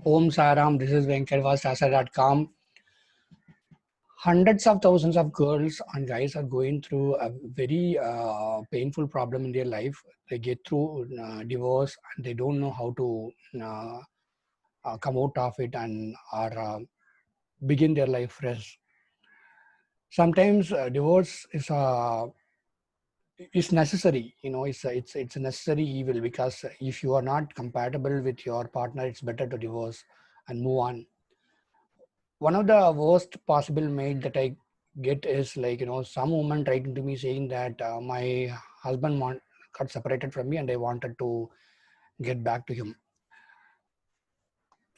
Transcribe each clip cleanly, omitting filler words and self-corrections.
Om Saram, this is Venkatavastasa.com. Hundreds of thousands of girls and guys are going through a very painful problem in their life. They get through divorce and they don't know how to come out of it and or begin their life fresh. Sometimes divorce is necessary. It's a necessary evil because if you are not compatible with your partner, it's better to divorce and move on. One of the worst possible mail that I get is some woman writing to me saying that my husband got separated from me and I wanted to get back to him.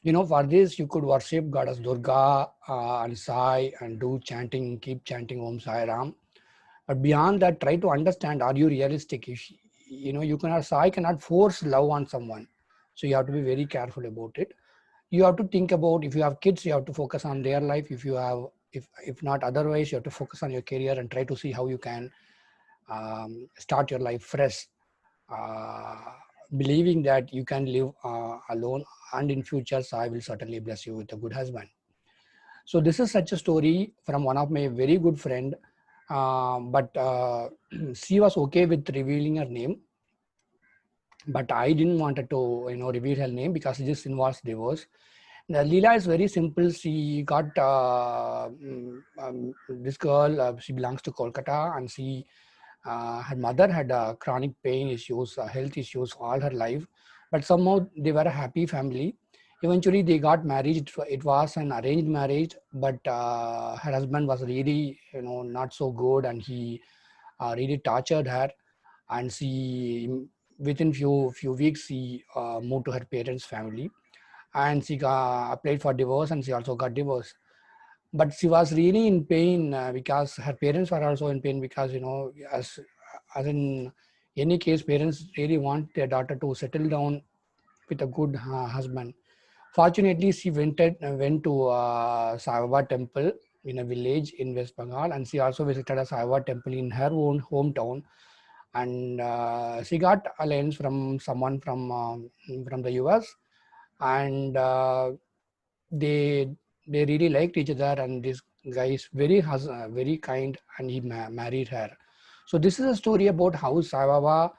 For this you could worship goddess Durga and Sai and do chanting, keep chanting Om Sai Ram. But beyond that, try to understand: are you realistic? If you cannot Sai cannot force love on someone, so you have to be very careful about it. You have to think about, if you have kids, you have to focus on their life. If not otherwise, you have to focus on your career and try to see how you can start your life fresh, uh, believing that you can live alone, and in future I will certainly bless you with a good husband. So this is such a story from one of my very good friend, but she was okay with revealing her name, but I didn't want her to reveal her name because this involves divorce. The Leela is very simple. She got this girl. She belongs to Kolkata, and her mother had chronic pain issues, health issues all her life. But somehow they were a happy family. Eventually, they got married. It was an arranged marriage, but her husband was really, not so good, and he really tortured her. And she, within few weeks, she moved to her parents' family, and she applied for divorce, and she also got divorced. But she was really in pain because her parents were also in pain, because as in any case, parents really want their daughter to settle down with a good husband. Fortunately, she went to Sai Baba temple in a village in West Bengal, and she also visited a Sai Baba temple in her own hometown. And she got alliance from someone from the US, and they they really liked each other, and this guy is very kind, and he married her. So this is a story about how Sai Baba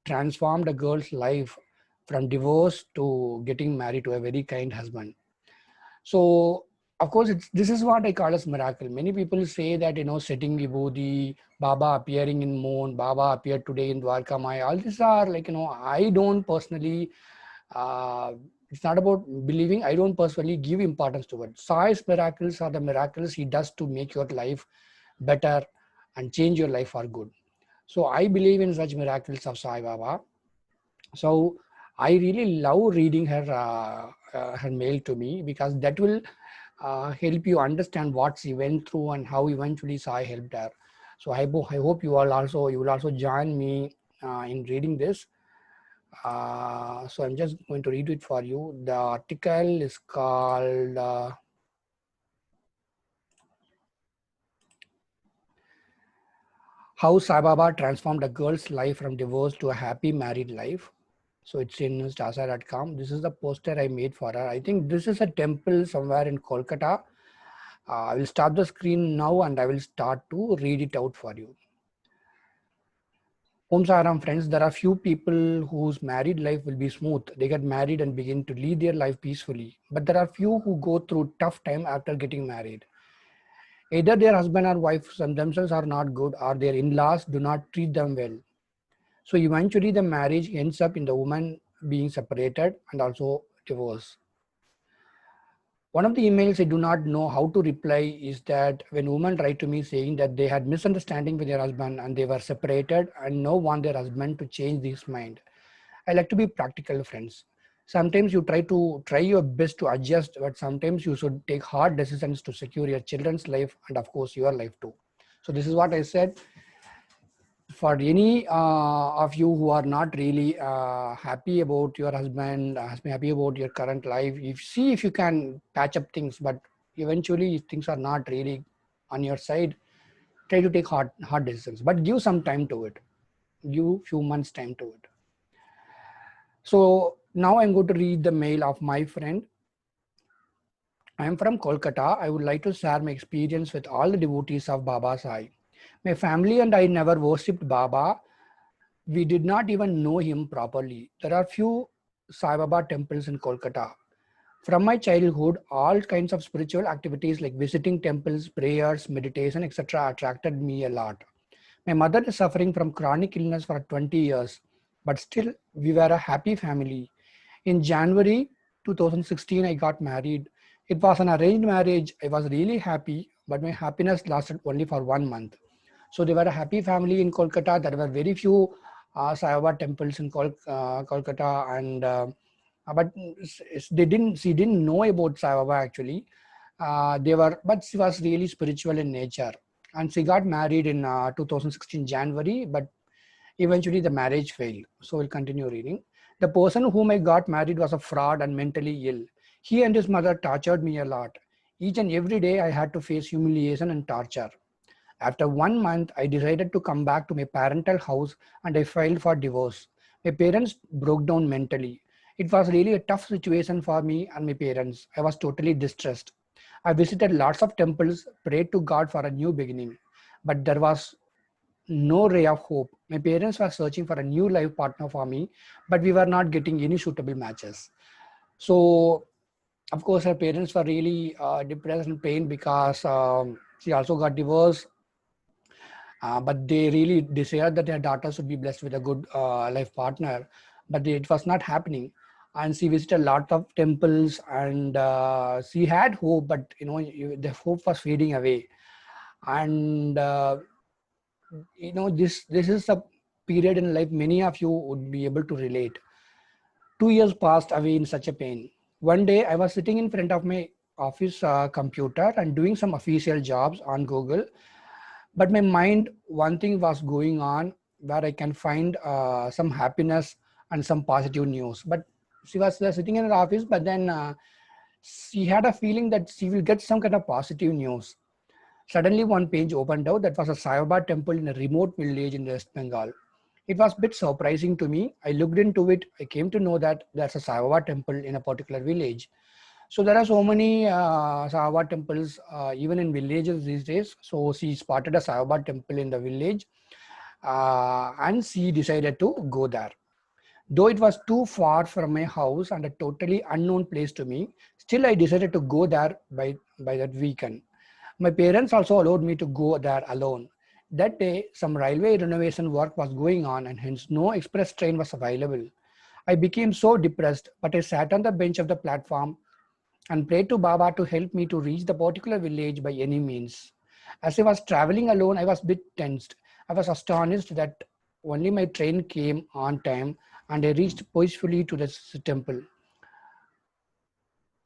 transformed a girl's life from divorce to getting married to a very kind husband. So of course, this is what I call as miracle. Many people say that setting vibhuti, Baba appearing in moon, Baba appeared today in Dwarka Maya. All these are I don't personally, uh, it's not about believing. I don't personally give importance to it. Sai's miracles are the miracles he does to make your life better and change your life for good. So I believe in such miracles of Sai Baba. So I really love reading her mail to me, because that will help you understand what she went through and how eventually Sai helped her. So I hope you will also join me in reading this. So I'm just going to read it for you. The article is called How Sai Baba Transformed a Girl's Life from Divorce to a Happy Married Life. So it's in stasa.com. This is the poster I made for her. I think this is a temple somewhere in Kolkata. I will stop the screen now and I will start to read it out for you. Om Saram friends, there are few people whose married life will be smooth. They get married and begin to lead their life peacefully. But there are few who go through tough time after getting married. Either their husband or wife themselves are not good, or their in-laws do not treat them well. So eventually the marriage ends up in the woman being separated and also divorced. One of the emails I do not know how to reply is that when women write to me saying that they had misunderstanding with their husband and they were separated and no want their husband to change his mind. I like to be practical, friends. Sometimes you try your best to adjust, but sometimes you should take hard decisions to secure your children's life and of course your life too. So this is what I said. For any of you who are not really happy about your husband, happy about your current life, if you can patch up things, but eventually if things are not really on your side, try to take hard decisions, but give some time to it. Give few months time to it. So now I'm going to read the mail of my friend. I am from Kolkata. I would like to share my experience with all the devotees of Baba Sai. My family and I never worshipped Baba. We did not even know him properly. There are few Sai Baba temples in Kolkata. From my childhood, all kinds of spiritual activities like visiting temples, prayers, meditation, etc. attracted me a lot. My mother is suffering from chronic illness for 20 years, but still we were a happy family. In January 2016, I got married. It was an arranged marriage. I was really happy, but my happiness lasted only for 1 month. So they were a happy family in Kolkata. There were very few Sai Baba temples in Kolkata, and but she didn't know about Sai Baba actually. But she was really spiritual in nature, and she got married in 2016 January. But eventually, the marriage failed. So we'll continue reading. The person whom I got married was a fraud and mentally ill. He and his mother tortured me a lot. Each and every day, I had to face humiliation and torture. After 1 month, I decided to come back to my parental house and I filed for divorce. My parents broke down mentally. It was really a tough situation for me and my parents. I was totally distressed. I visited lots of temples, prayed to God for a new beginning, but there was no ray of hope. My parents were searching for a new life partner for me, but we were not getting any suitable matches. So, of course, her parents were really depressed and pained because she also got divorced, but they really desired that their daughter should be blessed with a good life partner, but it was not happening. And she visited a lot of temples, and she had hope, but the hope was fading away. And this is a period in life many of you would be able to relate. 2 years passed away in such a pain. One day I was sitting in front of my office computer and doing some official jobs on Google, but my mind, one thing was going on where I can find some happiness and some positive news. But she was sitting in her office, but then she had a feeling that she will get some kind of positive news. Suddenly, one page opened out that was a Sai Baba temple in a remote village in West Bengal. It was a bit surprising to me. I looked into it. I came to know that there's a Sai Baba temple in a particular village. So there are so many Sai Baba temples even in villages these days. So she spotted a Sai Baba temple in the village, and she decided to go there. Though it was too far from my house and a totally unknown place to me, still I decided to go there by that weekend. My parents also allowed me to go there alone. That day, some railway renovation work was going on and hence no express train was available. I became so depressed, but I sat on the bench of the platform and prayed to Baba to help me to reach the particular village by any means. As I was traveling alone, I was a bit tensed. I was astonished that only my train came on time and I reached peacefully to the temple.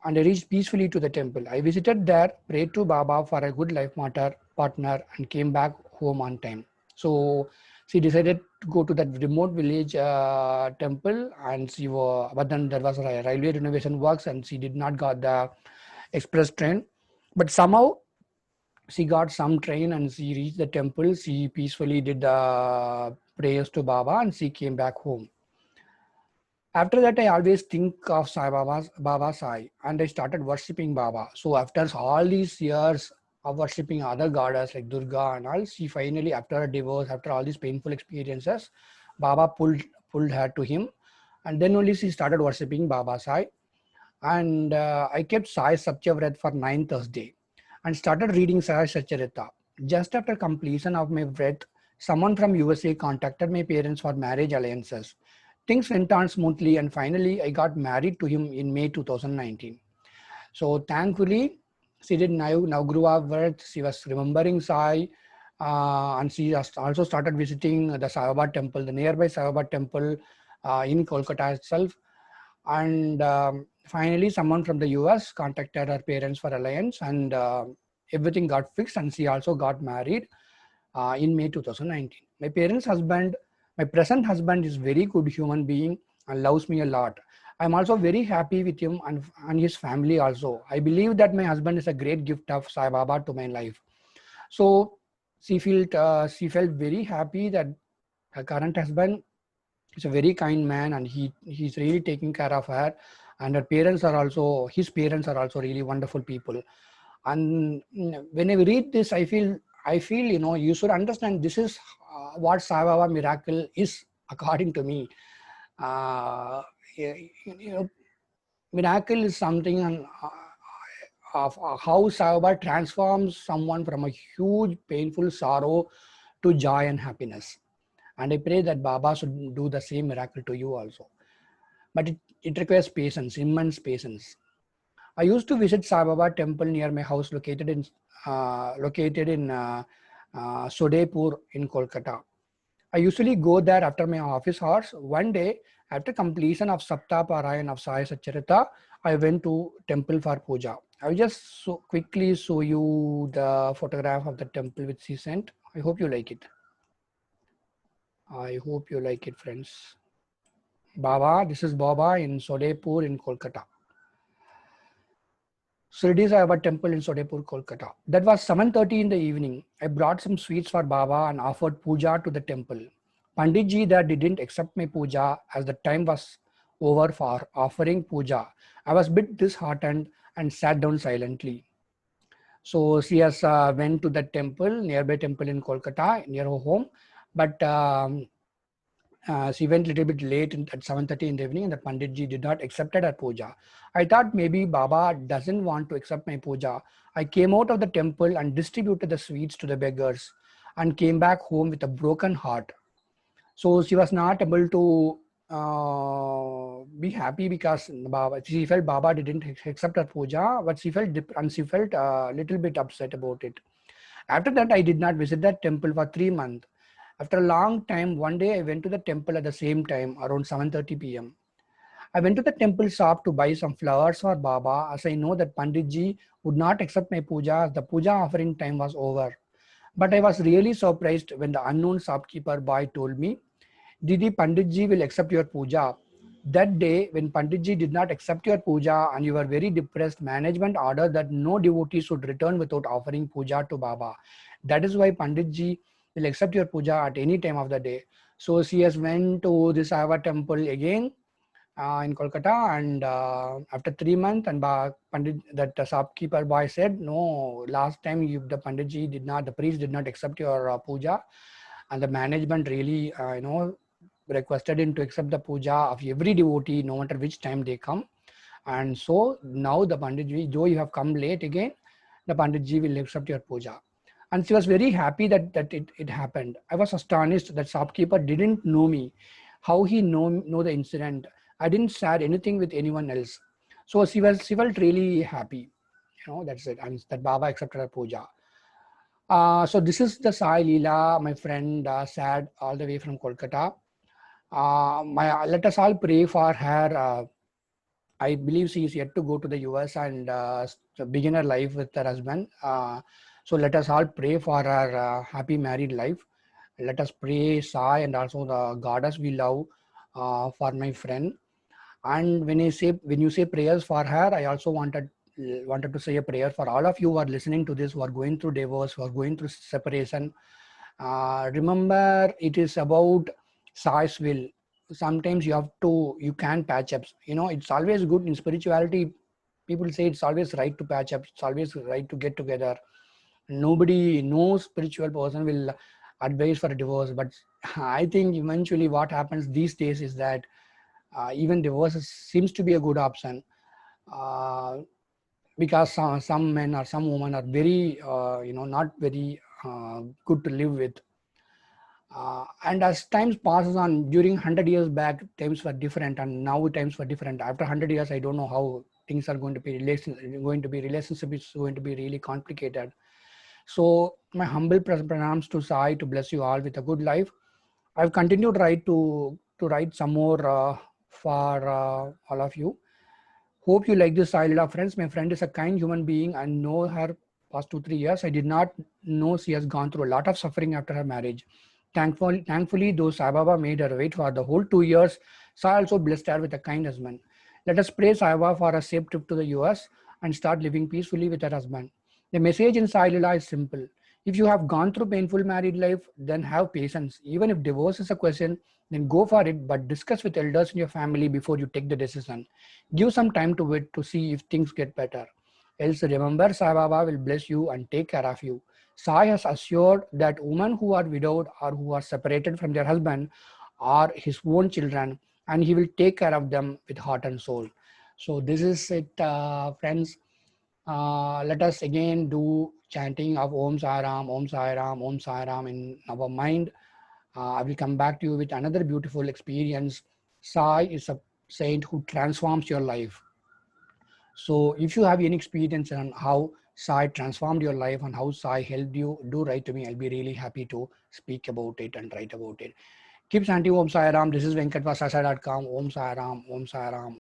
I visited there, prayed to Baba for a good life partner, and came back home on time. So she decided to go to that remote village temple, and but then there was a railway renovation works, and she did not got the express train. But somehow she got some train, and she reached the temple. She peacefully did the prayers to Baba, and she came back home. After that, I always think of Baba Sai, and I started worshipping Baba. So after all these years of worshipping other goddess like Durga and all, she finally, after a divorce, after all these painful experiences, Baba pulled her to him, and then only she started worshipping Baba Sai. And I kept Sai Sapchavrat for 9th Thursday and started reading Sai Satcharita. Just after completion of my vrat, someone from USA contacted my parents for marriage alliances. Things went on smoothly, and finally I got married to him in May 2019. So thankfully, she did now grew up with, she was remembering Sai, and she also started visiting the Sai Baba temple, the nearby Sai Baba temple in Kolkata itself. And finally, someone from the US contacted her parents for alliance, and everything got fixed, and she also got married in May 2019. My present husband is very good human being and loves me a lot. I'm also very happy with him and his family also. I believe that my husband is a great gift of Sai Baba to my life. So she felt very happy that her current husband is a very kind man, and he's really taking care of her, and his parents are also really wonderful people. And when I read this, I feel, you should understand this is what Sai Baba miracle is, according to me. Uh, you know, miracle is something of how Sai Baba transforms someone from a huge painful sorrow to joy and happiness. And I pray that Baba should do the same miracle to you also. But it requires patience, immense patience. I used to visit Sai Baba temple near my house, located in Sodepur in Kolkata. I usually go there after my office hours. One day, after completion of Sapta Parayan of Sai Satcharita, I went to temple for puja. I will just quickly show you the photograph of the temple which she sent. I hope you like it. I hope you like it, friends. Baba, this is Baba in Sodepur in Kolkata. Shirdi Sai Baba temple in Sodepur, Kolkata. That was 7:30 in the evening. I brought some sweets for Baba and offered puja to the temple. Panditji there didn't accept my puja as the time was over for offering puja. I was a bit disheartened and sat down silently. So she has went to the temple, nearby temple in Kolkata, near her home, but she went a little bit late at 7:30 in the evening, and the Panditji did not accept her puja. I thought maybe Baba doesn't want to accept my puja. I came out of the temple and distributed the sweets to the beggars and came back home with a broken heart. So she was not able to be happy because she felt Baba didn't accept her puja, but she felt and she felt a little bit upset about it. After that, I did not visit that temple for 3 months. After a long time, one day I went to the temple at the same time, around 7:30 p.m. I went to the temple shop to buy some flowers for Baba, as I know that Panditji would not accept my puja as the puja offering time was over. But I was really surprised when the unknown shopkeeper boy told me, Didi, Panditji will accept your puja. That day, when Panditji did not accept your puja and you were very depressed, management ordered that no devotee should return without offering puja to Baba. That is why Panditji will accept your puja at any time of the day. So she has went to this Ava temple again in Kolkata, and after 3 months, and Pandit, that shopkeeper boy said, no, last time the Panditji did not, the priest did not accept your puja, and the management really, requested him to accept the puja of every devotee, no matter which time they come. And so now the Panditji, though you have come late again, the Panditji will accept your puja. And she was very happy that it happened. I was astonished that shopkeeper didn't know me. How he know the incident? I didn't share anything with anyone else. So she felt really happy. That's it. And that Baba accepted her puja. So this is the Sai Leela, my friend, sad all the way from Kolkata. Let us all pray for her. I believe she is yet to go to the US and begin her life with her husband. So let us all pray for her happy married life. Let us pray Sai and also the goddess we love for my friend. And when you say prayers for her, I also wanted to say a prayer for all of you who are listening to this, who are going through divorce, who are going through separation. Remember, it is about Sai's will. Sometimes you can patch up. It's always good in spirituality. People say it's always right to patch up. It's always right to get together. Nobody, no spiritual person will advise for a divorce. But I think eventually what happens these days is that even divorce seems to be a good option. Because some men or some women are very, not very good to live with. And as times passes on, during 100 years back, times were different, and now times were different. After 100 years, I don't know how things are going to be. Relationship is going to be really complicated. So my humble pranams to Sai to bless you all with a good life. I've continued to write some more for all of you. Hope you like this Sai Leela, friends. My friend is a kind human being. I know her past 2-3 years. I did not know she has gone through a lot of suffering after her marriage. Thankfully, though Sai Baba made her wait for the whole 2 years, Sai also blessed her with a kind husband. Let us pray Sai Baba for a safe trip to the US and start living peacefully with her husband. The message in Sai Leela is simple. If you have gone through painful married life, then have patience. Even if divorce is a question, then go for it, but discuss with elders in your family before you take the decision. Give some time to wait to see if things get better. Else remember, Sai Baba will bless you and take care of you. Sai has assured that women who are widowed or who are separated from their husband are his own children, and he will take care of them with heart and soul. So this is it, friends. Let us again do chanting of Om Sai Ram, Om Sai Ram, Om Sai Ram in our mind. I will come back to you with another beautiful experience. Sai is a saint who transforms your life. So if you have any experience on how Sai transformed your life and how Sai helped you, do write to me. I'll be really happy to speak about it and write about it. Keep chanting Om Sai Ram. This is venkatvasaasai.com. Om Sai Ram, Om Sai Ram,